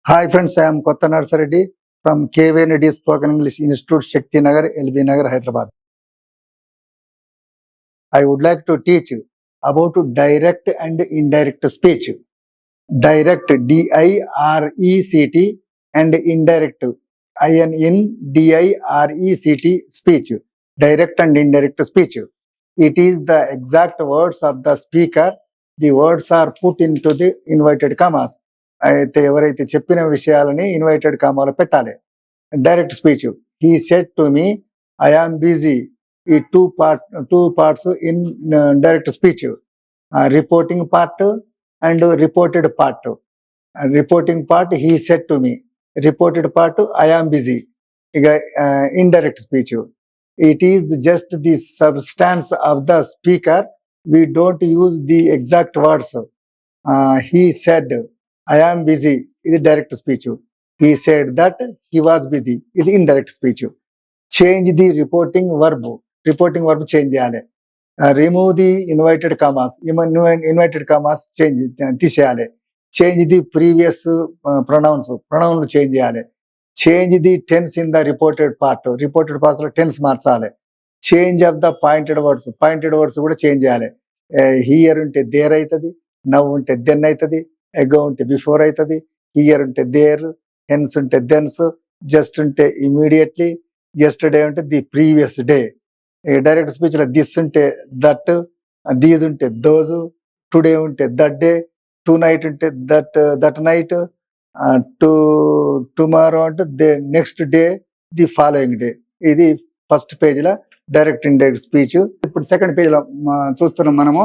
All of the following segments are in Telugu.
Hi friends, I am Kotta Narsareddy from KVND Spoken English Institute, Shakti Nagar, LB Nagar, Hyderabad. I would like to teach about direct and indirect speech. Direct, D-I-R-E-C-T, and indirect, I-N-N-D-I-R-E-C-T, speech. Direct and indirect speech. It is the exact words of the speaker. The words are put into the inverted commas. అయితే ఎవరైతే చెప్పిన విషయాలని ఇన్వర్టెడ్ కామాలో పెట్టాలి. Direct speech. He said to me I am busy. ఈ two parts in direct speech. Reporting part and reported part. Reporting part, he said to me. Reported part, I am busy. Indirect speech. It is just the substance of the speaker. We don't use the exact words. He said, I am busy. Is direct speech. He said that he was busy. Is indirect speech. Change the reporting verb. Reporting verb change చేయాలి. Remove the inverted commas. Inverted commas change తీసేయాలి. Change the previous pronouns. Pronoun change చేయాలి. Change the tense in the reported part. Reported parts లో tense మార్చాలి. Change of the pointed words. Pointed words కూడా చేంజ్ చేయాలి. Here ఉంటే there అవుతుంది. Now ఉంటే then అవుతుంది. Ago ఉంటే before అవుతుంది. Here ఉంటే there. Hence ఉంటే thence. Just ఉంటే immediately. Yesterday ఉంటే the previous day. Direct speech లో దిస్ ఉంటే దట్, దీస్ ఉంటే దోజ్, టుడే ఉంటే దట్ డే, టు నైట్ ఉంటే దట్ నైట్, టుమారో అంటే next day, the following day. ఇది ఫస్ట్ పేజీలో డైరెక్ట్ ఇండైరెక్ట్ స్పీచ్. ఇప్పుడు సెకండ్ పేజీలో చూస్తున్నాం మనము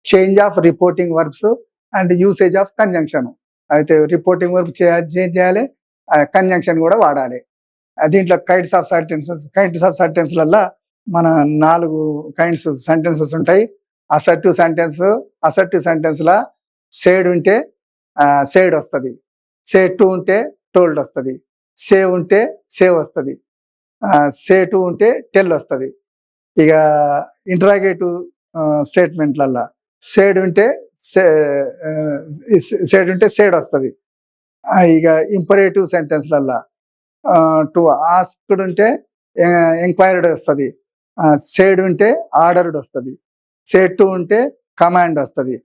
change of reporting verbs and usage of conjunction. అయితే రిపోర్టింగ్ వర్బ్ చేంజ్ చేయాలి, కంజంక్షన్ కూడా వాడాలి. దీంట్లో కైండ్స్ ఆఫ్ సెంటెన్స్లల్లో మన 4 కైండ్స్ సెంటెన్సెస్ ఉంటాయి. అసర్టివ్ సెంటెన్స్ లా సేడ్ ఉంటే సేడ్ వస్తుంది, సే టు ఉంటే టోల్డ్ వస్తుంది, సే ఉంటే సేవ్ వస్తుంది, సే టు ఉంటే టెల్ వస్తుంది. ఇక ఇంటరాగేటివ్ స్టేట్మెంట్లల్లో సేడ్ ఉంటే సేడ్ వస్తుంది. ఇక ఇంపరేటివ్ సెంటెన్స్లల్లో టు ఆస్క్డ్ ఉంటే ఎంక్వైర్డ్ వస్తుంది, సేడ్ ఉంటే ఆర్డర్డ్ వస్తుంది, సేడ్ టు ఉంటే కమాండ్ వస్తుంది,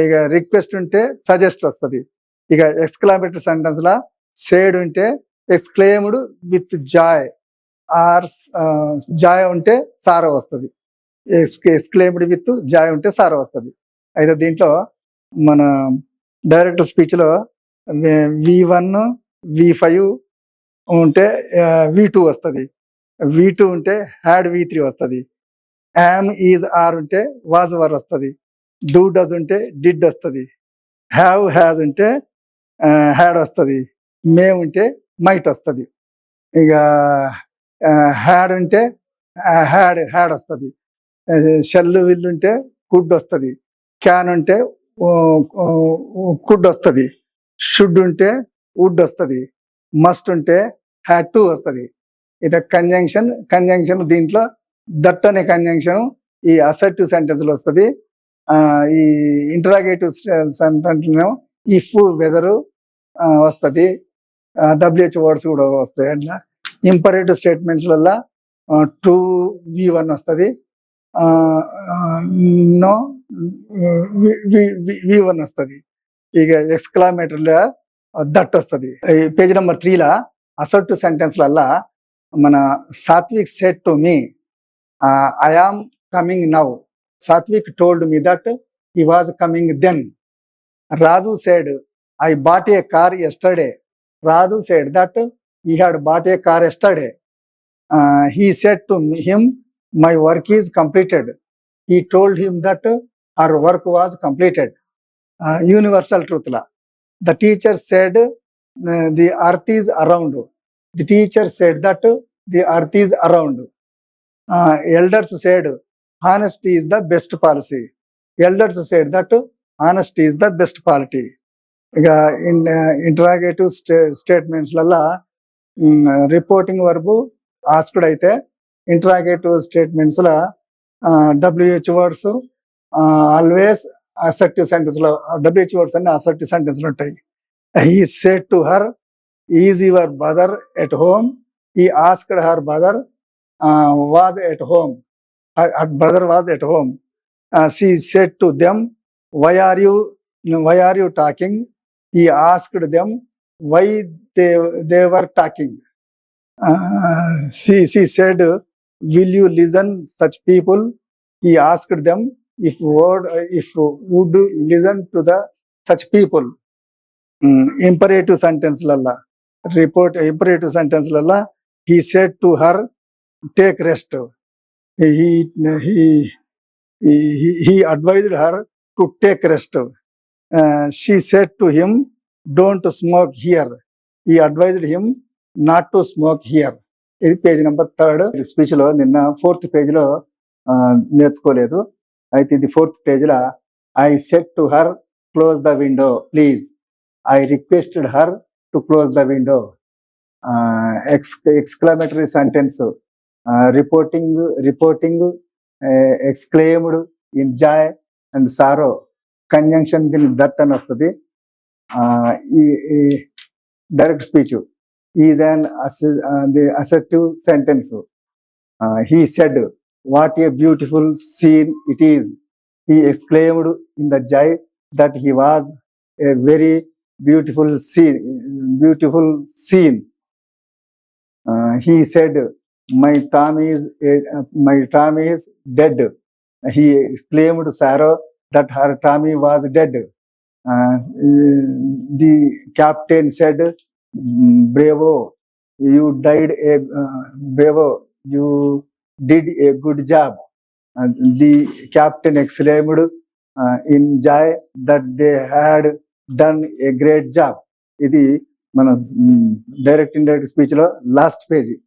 ఇక రిక్వెస్ట్ ఉంటే సజెస్ట్ వస్తుంది. ఇక ఎక్స్క్లమేటరీ సెంటెన్స్ లా సేడ్ ఉంటే exclaimed with joy, or joy ఉంటే సారో వస్తుంది, ఎక్స్క్లెయిమ్డ్ విత్ జాయ్ ఉంటే సారో వస్తుంది. అయితే దీంట్లో మన డైరెక్ట్ స్పీచ్ లో V1 V5 ఉంటే V2 వస్తుంది, V2 ఉంటే హ్యాడ్ V3 వస్తుంది, యామ్ ఈజ్ ఆర్ ఉంటే వాజ్ వర్ వస్తుంది, డూ డస్ ఉంటే డిడ్ వస్తుంది, హ్యావ్ హ్యాజ్ ఉంటే హ్యాడ్ వస్తుంది, మే ఉంటే మైట్ వస్తుంది. ఇక హ్యాడ్ ఉంటే హ్యాడ్ వస్తుంది, షెల్ విల్ ఉంటే కుడ్ వస్తుంది, క్యాన్ ఉంటే కుడ్ వస్తుంది, షుడ్ ఉంటే వుడ్ వస్తుంది, మస్ట్ ఉంటే హ్యాడ్ టు వస్తుంది. ఇది కంజంక్షన్ దీంట్లో దట్ అనే కంజంక్షన్ ఈ అసర్టివ్ సెంటెన్స్ లో వస్తుంది. ఈ ఇంటరాగేటివ్ సెంటెన్స్ ఇఫ్ వెదరు వస్తుంది, WH వర్డ్స్ కూడా వస్తాయి. అట్లా ఇంపరేటివ్ స్టేట్మెంట్స్ వల్ల టు V1 వస్తుంది, నో V1 వస్తుంది. ఇక ఎక్స్క్లమేటరీలో దట్ వస్తుంది. పేజ్ నెంబర్ 3 అసర్టివ్ సెంటెన్స్లల్లా మన Sathvik said to me I am coming now. Sathvik told me that he was coming then. Raju said I bought a car yesterday. Raju said that he had bought a car yesterday. He said to him my work is completed. He told him that her work was completed. Universal truth లా the teacher said the earth is around. The teacher said that the earth is around. Elders said honesty is the best policy. Elders said that honesty is the best policy. ఇక ఇంటరాగేటివ్ స్టేట్మెంట్స్ లల్లా రిపోర్టింగ్ వర్బ్ ఆస్క్డ్ అయితే ఇంటరాగేటివ్ స్టేట్మెంట్స్ లా WH words always assertive sentence లో WH వర్డ్స్ అన్ని అసర్టివ్ సెంటెన్స్ లో ఉంటాయి. He said to her, "Is your brother at home?" He asked her brother was at home. Her brother was at home. She said to them, why are you talking?" He asked them why they were talking. She said, "Will you listen such people?" He asked them if would listen to the such people. Imperative sentence lalla, imperative sentence lalla. He said to her, "Take rest." He he he advised her to take rest. She said to him, "Don't smoke here." He advised him not to smoke here. ఇది పేజ్ నెంబర్ 3 స్పీచ్ లో. నిన్న 4th పేజ్ లో నేర్చుకోలేదు. అయితే ఇది 4th పేజ్ లో, "I said to her, close the window, please. I requested her to close the window." Exclamatory sentence. Reporting, exclaimed in joy and sorrow. Conjunction దీనికి దట్ అని వస్తుంది. ఈ direct speech is on the assertive sentence. He said, "What a beautiful scene it is." He exclaimed in the joy that he was a very beautiful scene. He said, my Tommy is dead." He exclaimed sorrow that her Tommy was dead. The captain said, "Bravo, you did a good job." The captain exclaimed in joy that they had done a great job. ఇది మన డైరెక్ట్ ఇండైరెక్ట్ స్పీచ్ లో లాస్ట్ పేజీ.